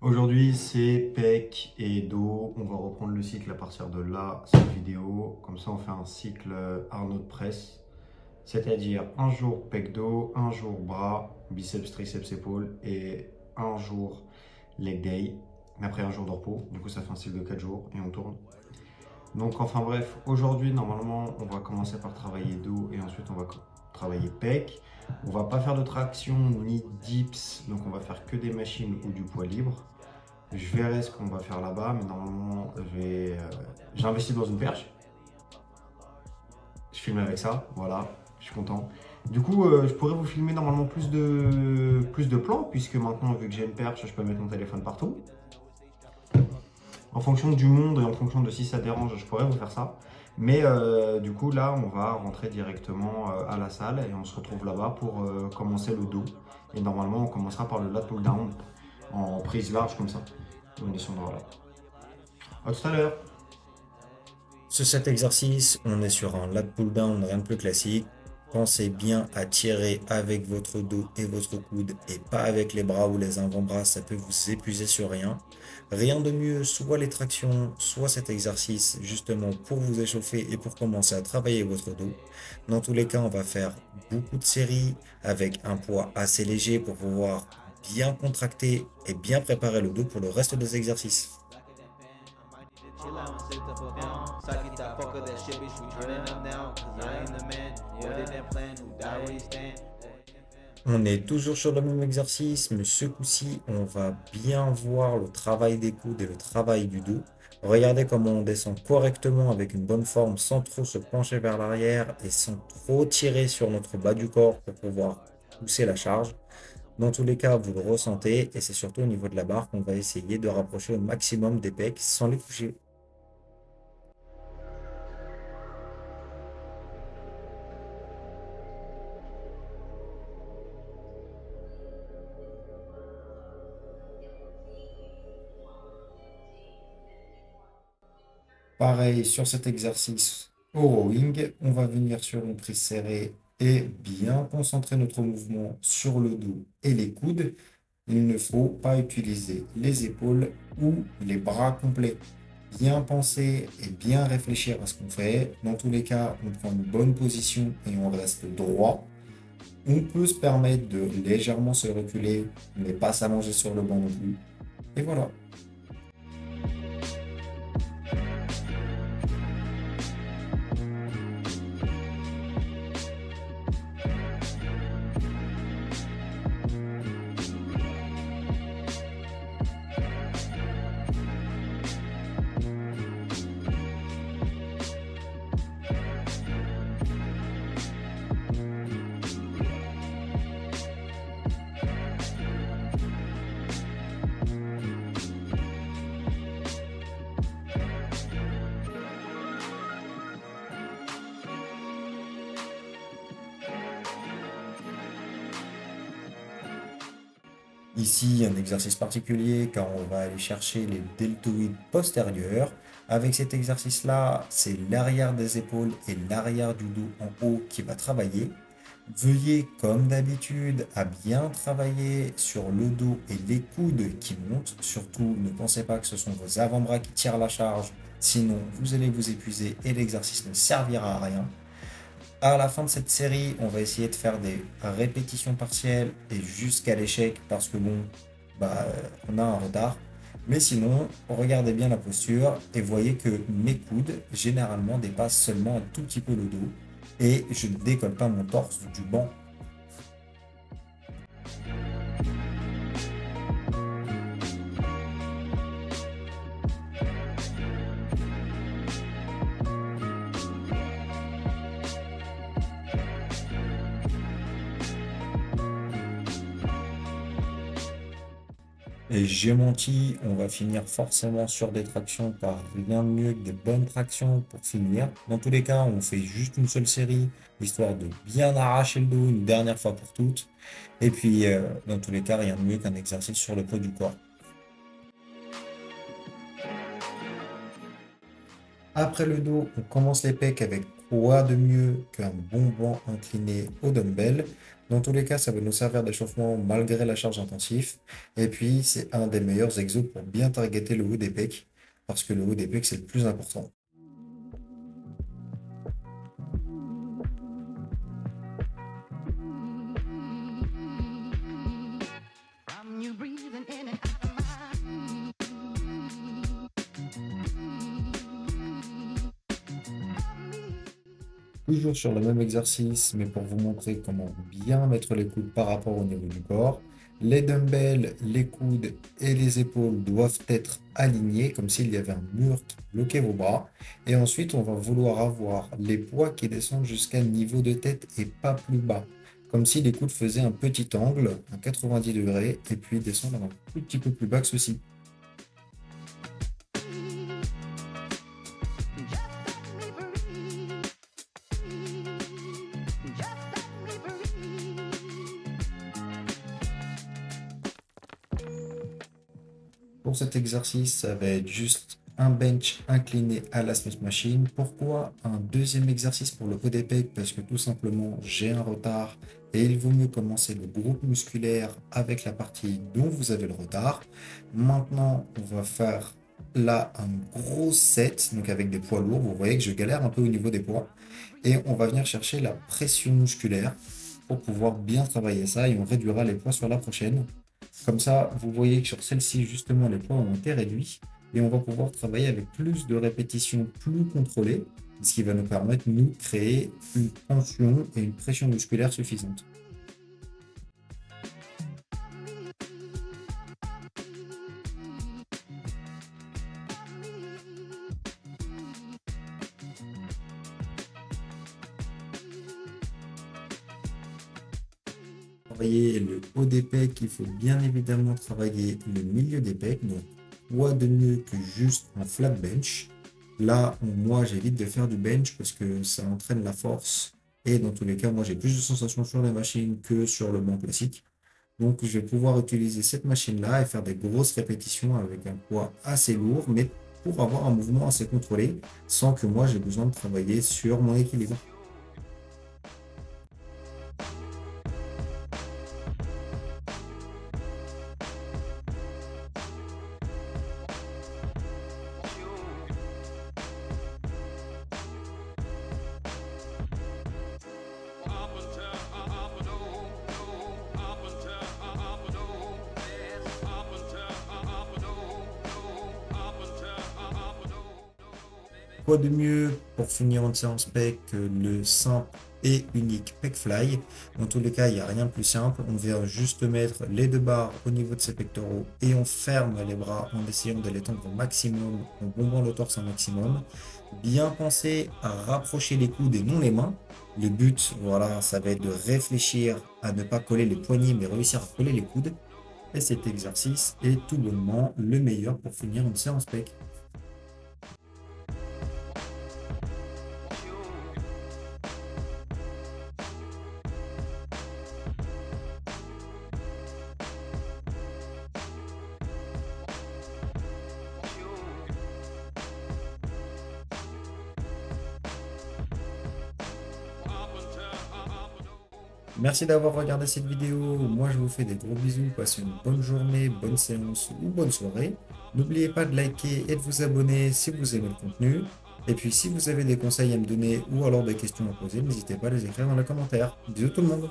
Aujourd'hui, c'est pec et dos. On va reprendre le cycle à partir de là, cette vidéo. Comme ça, on fait un cycle Arnold Press. C'est-à-dire un jour pec dos, un jour bras, biceps, triceps, épaules et un jour leg day. Mais après un jour de repos. Du coup, ça fait un cycle de 4 jours et on tourne. Donc, enfin bref, aujourd'hui, normalement, on va commencer par travailler dos et ensuite on va travailler pec. On va pas faire de traction ni dips, donc on va faire que des machines ou du poids libre. Je verrai ce qu'on va faire là-bas, mais normalement, j'ai investi dans une perche. Je filme avec ça, voilà, je suis content. Du coup, je pourrais vous filmer normalement plus de plans, puisque maintenant, vu que j'ai une perche, je peux mettre mon téléphone partout. En fonction du monde et en fonction de si ça dérange, je pourrais vous faire ça. Mais du coup, là, on va rentrer directement à la salle et on se retrouve là-bas pour commencer le dos. Et normalement, on commencera par le lat pull down en prise large comme ça. On descendra là. A tout à l'heure. Sur cet exercice, on est sur un lat pull down, rien de plus classique. Pensez bien à tirer avec votre dos et votre coude et pas avec les bras ou les avant-bras, ça peut vous épuiser sur rien. Rien de mieux, soit les tractions, soit cet exercice justement pour vous échauffer et pour commencer à travailler votre dos. Dans tous les cas, on va faire beaucoup de séries avec un poids assez léger pour pouvoir bien contracter et bien préparer le dos pour le reste des exercices. Chill out and sit the fuck down. Suck that fucker, that shit, bitch. We turning up now. Cause I ain't the man. What did that plan? Who died where he stand? On est toujours sur le même exercice, mais ce coup-ci, on va bien voir le travail des coudes et le travail du dos. Regardez comment on descend correctement avec une bonne forme sans trop se pencher vers l'arrière et sans trop tirer sur notre bas du corps pour pouvoir pousser la charge. Dans tous les cas, vous le ressentez et c'est surtout au niveau de la barre qu'on va essayer de rapprocher au maximum des pecs sans les toucher. Pareil, sur cet exercice au rowing, on va venir sur une prise serrée et bien concentrer notre mouvement sur le dos et les coudes. Il ne faut pas utiliser les épaules ou les bras complets. Bien penser et bien réfléchir à ce qu'on fait. Dans tous les cas, on prend une bonne position et on reste droit. On peut se permettre de légèrement se reculer, mais pas s'allonger sur le banc non plus. Et voilà. Ici, un exercice particulier car on va aller chercher les deltoïdes postérieurs. Avec cet exercice-là, c'est l'arrière des épaules et l'arrière du dos en haut qui va travailler. Veuillez, comme d'habitude, à bien travailler sur le dos et les coudes qui montent. Surtout, ne pensez pas que ce sont vos avant-bras qui tirent la charge, sinon vous allez vous épuiser et l'exercice ne servira à rien. À la fin de cette série, on va essayer de faire des répétitions partielles et jusqu'à l'échec parce que bon, on a un retard. Mais sinon, regardez bien la posture et voyez que mes coudes généralement dépassent seulement un tout petit peu le dos et je ne décolle pas mon torse du banc. Et j'ai menti, on va finir forcément sur des tractions car rien de mieux que des bonnes tractions pour finir. Dans tous les cas, on fait juste une seule série, histoire de bien arracher le dos une dernière fois pour toutes. Et puis, dans tous les cas, rien de mieux qu'un exercice sur le poids du corps. Après le dos, on commence les pecs avec Quoi de mieux qu'un bon banc incliné au dumbbell? Dans tous les cas, ça va nous servir d'échauffement malgré la charge intensive. Et puis, c'est un des meilleurs exos pour bien targeter le haut des pecs, parce que le haut des pecs, c'est le plus important. From you breathing in and out of my Toujours sur le même exercice, mais pour vous montrer comment bien mettre les coudes par rapport au niveau du corps. Les dumbbells, les coudes et les épaules doivent être alignés, comme s'il y avait un mur qui bloquait vos bras. Et ensuite, on va vouloir avoir les poids qui descendent jusqu'à niveau de tête et pas plus bas. Comme si les coudes faisaient un petit angle à 90 degrés et puis descendre un tout petit peu plus bas que ceci. Pour cet exercice, ça va être juste un bench incliné à la Smith Machine. Pourquoi un deuxième exercice pour le haut des pecs? Parce que tout simplement, j'ai un retard et il vaut mieux commencer le groupe musculaire avec la partie dont vous avez le retard. Maintenant, on va faire là un gros set, donc avec des poids lourds. Vous voyez que je galère un peu au niveau des poids. Et on va venir chercher la pression musculaire pour pouvoir bien travailler ça et on réduira les poids sur la prochaine. Comme ça, vous voyez que sur celle-ci, justement, les poids ont été réduits et on va pouvoir travailler avec plus de répétitions plus contrôlées, ce qui va nous permettre de nous créer une tension et une pression musculaire suffisante. Travailler le haut des pecs, il faut bien évidemment travailler le milieu des pecs. Donc, quoi de mieux que juste un flat bench? Là, moi, j'évite de faire du bench parce que ça entraîne la force. Et dans tous les cas, moi, j'ai plus de sensations sur les machines que sur le banc classique. Donc, je vais pouvoir utiliser cette machine-là et faire des grosses répétitions avec un poids assez lourd, mais pour avoir un mouvement assez contrôlé, sans que moi, j'ai besoin de travailler sur mon équilibre. Quoi de mieux pour finir une séance pec que le simple et unique pec fly? Dans tous les cas, il n'y a rien de plus simple. On vient juste mettre les deux barres au niveau de ses pectoraux et on ferme les bras en essayant de les tendre au maximum, en bombant le torse un maximum. Bien penser à rapprocher les coudes et non les mains. Le but, voilà, ça va être de réfléchir à ne pas coller les poignets, mais réussir à coller les coudes. Et cet exercice est tout bonnement le meilleur pour finir une séance pec. Merci d'avoir regardé cette vidéo. Moi, je vous fais des gros bisous. Passez une bonne journée, bonne séance ou bonne soirée. N'oubliez pas de liker et de vous abonner si vous aimez le contenu. Et puis, si vous avez des conseils à me donner ou alors des questions à poser, n'hésitez pas à les écrire dans les commentaires. Bisous tout le monde!